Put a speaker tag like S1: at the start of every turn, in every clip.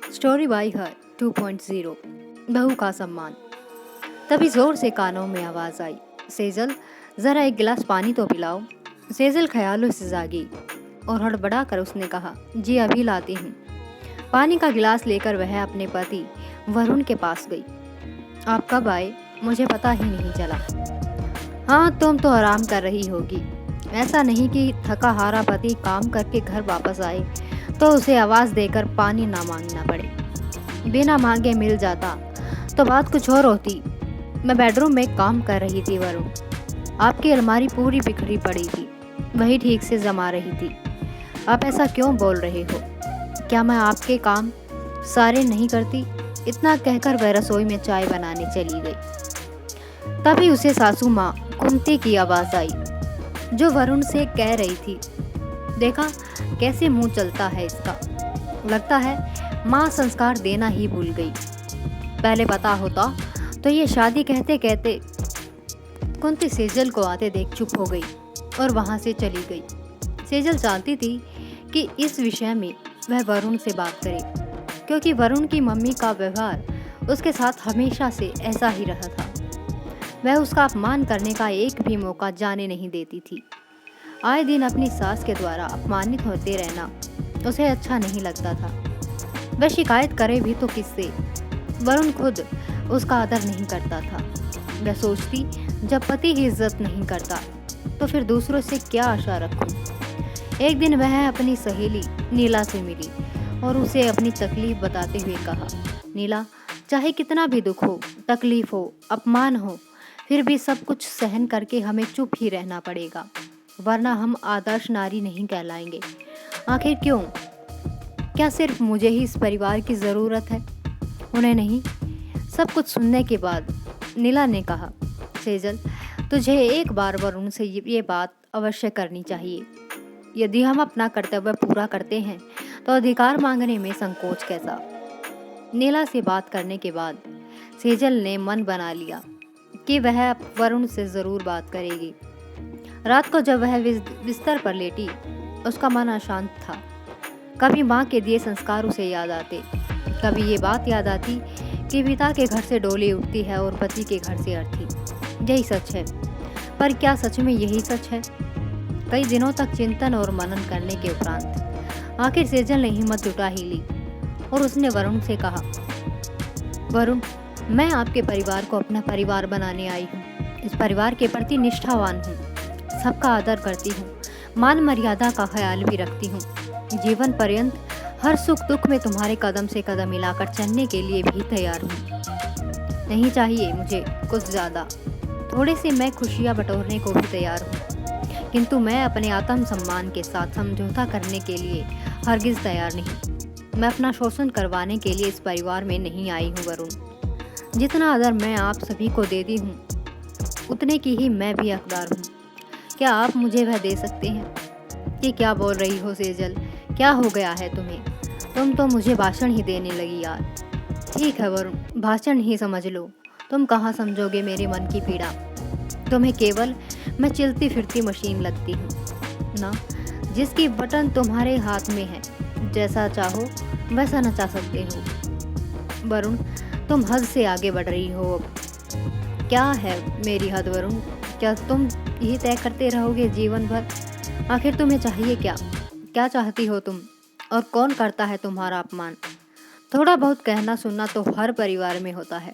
S1: Story by her 2.0 बहू का सम्मान। तभी जोर से कानों में आवाज आई, सेजल जरा एक गिलास पानी तो पिलाओ। सेजल ख्यालों से जागी और हड़बड़ा कर उसने कहा, जी अभी लाती हूँ। पानी का गिलास लेकर वह अपने पति वरुण के पास गई। आप कब आए? मुझे पता ही नहीं चला। हाँ, तुम तो आराम कर रही होगी। ऐसा नहीं कि थका हारा पति काम करके घर वापस आए तो उसे आवाज़ देकर पानी ना मांगना पड़े। बिना मांगे मिल जाता तो बात कुछ और होती। मैं बेडरूम में काम कर रही थी वरुण। आपकी अलमारी पूरी बिखरी पड़ी थी, वही ठीक से जमा रही थी। आप ऐसा क्यों बोल रहे हो? क्या मैं आपके काम सारे नहीं करती? इतना कहकर वह रसोई में चाय बनाने चली गई। तभी उसे सासू माँ कुंती की आवाज़ आई, जो वरुण से कह रही थी, देखा कैसे मुंह चलता है इसका। लगता है माँ संस्कार देना ही भूल गई। पहले पता होता तो ये शादी कहते कहते। कुंती सेजल को आते देख चुप हो गई और वहां से चली गई। सेजल चाहती थी कि इस विषय में वह वरुण से बात करे, क्योंकि वरुण की मम्मी का व्यवहार उसके साथ हमेशा से ऐसा ही रहा था। वह उसका अपमान करने का एक भी मौका जाने नहीं देती थी। आए दिन अपनी सास के द्वारा अपमानित होते रहना उसे अच्छा नहीं लगता था। वह शिकायत करे भी तो किससे? वरुण खुद उसका आदर नहीं करता था। वह सोचती, जब पति की इज्जत नहीं करता तो फिर दूसरों से क्या आशा रखूं। एक दिन वह अपनी सहेली नीला से मिली और उसे अपनी तकलीफ बताते हुए कहा, नीला, चाहे कितना भी दुख हो, तकलीफ हो, अपमान हो, फिर भी सब कुछ सहन करके हमें चुप ही रहना पड़ेगा, वरना हम आदर्श नारी नहीं कहलाएंगे। आखिर क्यों? क्या सिर्फ मुझे ही इस परिवार की ज़रूरत है, उन्हें नहीं? सब कुछ सुनने के बाद नीला ने कहा, सेजल, तुझे एक बार वरुण से ये बात अवश्य करनी चाहिए। यदि हम अपना कर्तव्य पूरा करते हैं तो अधिकार मांगने में संकोच कैसा? नीला से बात करने के बाद सेजल ने मन बना लिया कि वह वरुण से ज़रूर बात करेगी। रात को जब वह बिस्तर पर लेटी, उसका मन अशांत था। कभी माँ के दिए संस्कार उसे याद आते, कभी ये बात याद आती कि पिता के घर से डोली उठती है और पति के घर से अर्थी। यही सच है, पर क्या सच में यही सच है? कई दिनों तक चिंतन और मनन करने के उपरांत आखिर सेजल ने हिम्मत जुटा ही ली और उसने वरुण से कहा, वरुण, मैं आपके परिवार को अपना परिवार बनाने आई हूँ। इस परिवार के प्रति निष्ठावान हूँ, सबका आदर करती हूँ, मान मर्यादा का ख्याल भी रखती हूँ। जीवन पर्यंत हर सुख दुख में तुम्हारे कदम से कदम मिलाकर चलने के लिए भी तैयार हूँ। नहीं चाहिए मुझे कुछ ज़्यादा, थोड़े से मैं खुशियाँ बटोरने को भी तैयार हूँ, किंतु मैं अपने आत्म सम्मान के साथ समझौता करने के लिए हरगिज़ तैयार नहीं। मैं अपना शोषण करवाने के लिए इस परिवार में नहीं आई हूँ वरुण। जितना आदर मैं आप सभी को देती हूँ, उतने की ही मैं भी हकदार हूँ। क्या आप मुझे वह दे सकते हैं? ये क्या बोल रही हो सेजल? क्या हो गया है तुम्हें? तुम तो मुझे भाषण ही देने लगी यार। ठीक है वरुण, भाषण ही समझ लो। तुम कहाँ समझोगे मेरे मन की पीड़ा? तुम्हें केवल मैं चलती फिरती मशीन लगती हूँ ना, जिसकी बटन तुम्हारे हाथ में है। जैसा चाहो वैसा नचा सकते हो। वरुण, तुम हद से आगे बढ़ रही हो अब। क्या है मेरी हद वरुण? क्या तुम यही तय करते रहोगे जीवन भर? आखिर तुम्हें चाहिए क्या? क्या चाहती हो तुम? और कौन करता है तुम्हारा अपमान? थोड़ा बहुत कहना सुनना तो हर परिवार में होता है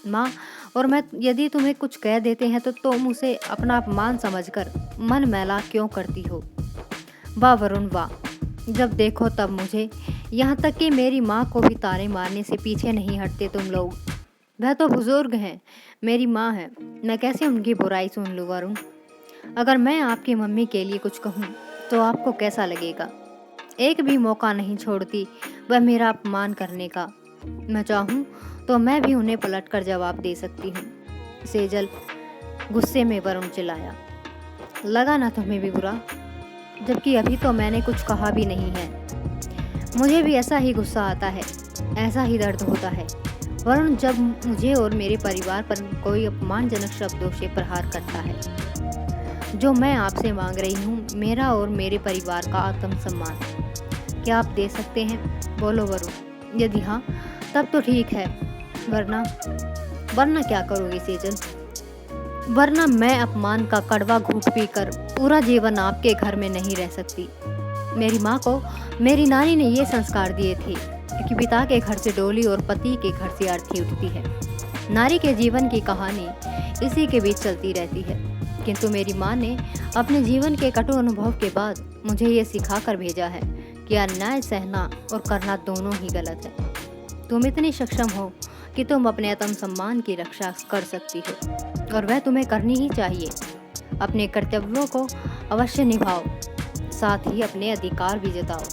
S1: माँ, और मैं यदि तुम्हें कुछ कह देते हैं तो तुम उसे अपना अपमान समझकर मन मैला क्यों करती हो? वाह वरुण वाह, जब देखो तब मुझे, यहाँ तक कि मेरी माँ को भी ताने मारने से पीछे नहीं हटते तुम लोग। वह तो बुजुर्ग हैं, मेरी माँ है, मैं कैसे उनकी बुराई सुन लूँ वरुण? अगर मैं आपकी मम्मी के लिए कुछ कहूँ तो आपको कैसा लगेगा? एक भी मौका नहीं छोड़ती वह मेरा अपमान करने का। मैं चाहूँ तो मैं भी उन्हें पलटकर जवाब दे सकती हूँ। सेजल, गुस्से में वरुण चिल्लाया, लगा ना तुम्हें भी बुरा? जबकि अभी तो मैंने कुछ कहा भी नहीं है। मुझे भी ऐसा ही गुस्सा आता है, ऐसा ही दर्द होता है वरुण, जब मुझे और मेरे परिवार पर कोई अपमानजनक शब्दों से प्रहार करता है। जो मैं आपसे मांग रही हूँ, मेरा और मेरे परिवार का आत्मसम्मान। क्या आप दे सकते हैं? बोलो वरुण। यदि हाँ, तब तो ठीक है, वरना वरना क्या करोगे सेजल? वरना मैं अपमान का कड़वा घूंट पीकर पूरा जीवन आपके घर में नहीं रह सकती। मेरी माँ को मेरी नानी ने ये संस्कार दिए थे कि पिता के घर से डोली और पति के घर से अर्थी उठती है। नारी के जीवन की कहानी इसी के बीच चलती रहती है, किंतु मेरी माँ ने अपने जीवन के कटु अनुभव के बाद मुझे ये सिखा कर भेजा है कि अन्याय सहना और करना दोनों ही गलत है। तुम इतनी सक्षम हो कि तुम अपने आत्मसम्मान की रक्षा कर सकती हो, और वह तुम्हें करनी ही चाहिए। अपने कर्तव्यों को अवश्य निभाओ, साथ ही अपने अधिकार भी जताओ।